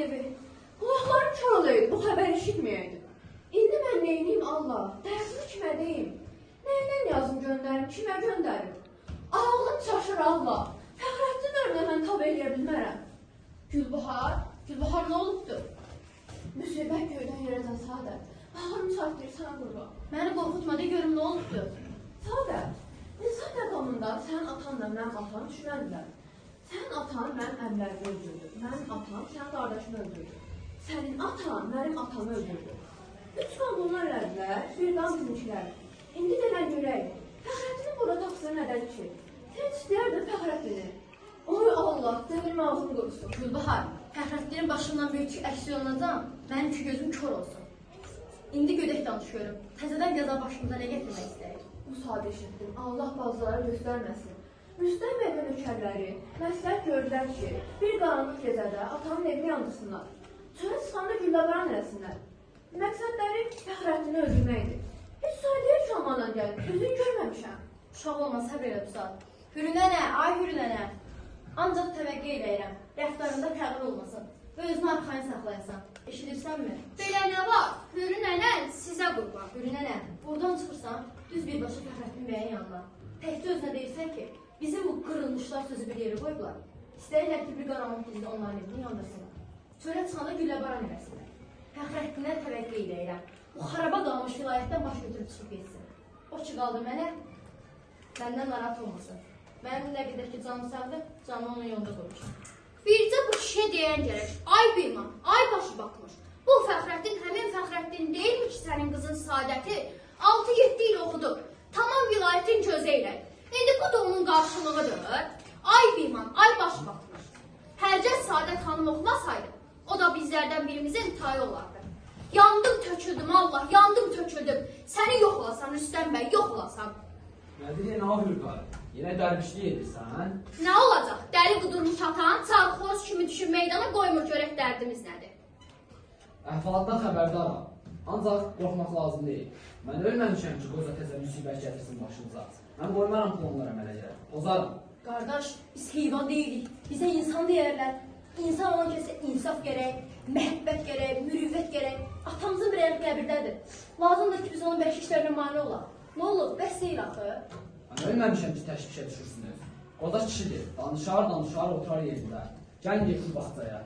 evi. Kulaqlarım kör olaydı, bu xəbər eşitməyəydim. İndi mən neyniyim Allah, dərsini kimə deyim? Nəylə yazım göndərim, kimə göndərim? Ağlım çaşır Allah, Fəxrəddin önünə mən tab eləyə bilmərəm. Gülbahar, Gülbahar nə olubdur? Müsibət göydən yerədən Saadət. Bağırım çarpmayır sana qurban. Məni qorxutma, de görüm nə olubdur? Saadət, insan məqamında sənin atanla mənim atam düşməndirlər. Sənin atan mənim əmlərimi öldürdü. Mənim atam sənin qardaşını öldürdü. Sənin atan mənim atamı öldürdü. Üç qan bunlar elədilər, bir qan bizimkilər. İndi denən görək. Fəxrəddini burada tapısa nədən ki? Sən istəyərdin Fəxrəddini. Oy Allah, devirim ağzını qorusun. Gülbahar, Fəxrəddinin başından bir əksi olunacaq, mənim ki gözüm kör olsun. İndi gödək danışıyorum. Təzədən yaza başımıza nə getirmək istəyir? Bu sadə eşitdim. Allah bazıları göstərməsin. Rüstəm bəy və nökərləri məsləhət gördülər ki, bir qaranlıq gecədə atanın evini yandırsınlar. Çölə çıxanda güllələran eləsinlər. Məqsədləri Fəxrəddini öldürməkdir. Heç saydıya ki olmadan gəlir, özünü görməmişəm. Uşaq olmaz, səbr elə Pusat. Hürünənə, ay hürünənə. Ancaq təvəqqə eləyirəm, rəftarında təğyir olmasın və özünü arxayın saxlayasan. Eşidirsənmi? Belə nə var? Hürünənən sizə qurban. Hürünənə, buradan çıxırsan, düz birbaşa Fəxrəddin bəyin yanına. Təkcə özünə deyirsən ki, bizim bu qırılmışlar sözü bir yeri qoyublar. İstəyirlər ki, bir qaranlıq gecədə onların evini yandırsınlar. Çölə çıxanda gülləbaran eləsinlər. Fəxrəddinə təvəqqə eləyirəm. Bu xaraba qalmış vilayətdən baş götürüb çıxıb getsin. O ki qaldı mənə, məndən narahat olmasın. Mənim nə qədər ki canım sağdır, canımı onun yolunda qoymuşam. Bircə bu kişiyə deyən gərək. Ay Beyman, ay başı baxmış. Bu Fəxrəddin həmin Fəxrəddin deyilmi ki sənin qızın Saadəti? 6-7 il oxudu. Tamam vilayətin közü elə. İndi bu da onun qarşılığıdır. Ay Beyman, ay başı baxmış. Hərcə Saadət xanım oxumasaydı, o da bizlərdən birimizin tayı olardı. Yandım töküldüm Allah, yandım töküldüm. Səni yox olasan Rüstəm bəy, yox olasan. Nədir, nə hürqar? Yenə dərvişlik edirsən? Nə olacaq? Dəli qudurmuş atan, sarxoz kimi düşün meydana qoymur görək dərdimiz nədir? Əhvalatdan xəbərdaram. Ancaq qorxmaq lazım deyil. Mən ölməmişəm ki, qoza təzə müsibət gətirsin başımıza. Mən qoymaram ki, onlara əmələ gələr. Pozarım. Qardaş, biz heyvan deyilik. Bizə insan deyərlər. İnsan olan kəsə insaf gərək, məhəbbət gərək, mürüvvət gərək. Atamızın bir əli qəbirdədir. Lazımdır ki, biz onun bəşik işlərinə mane olaq. Nə olur, bəs deyil axı. Mən ölməmişəm ki, təşvişə düşürsünüz. Qoza kişidir. Danışar, oturar yerində. Gəlin getir baxcaya.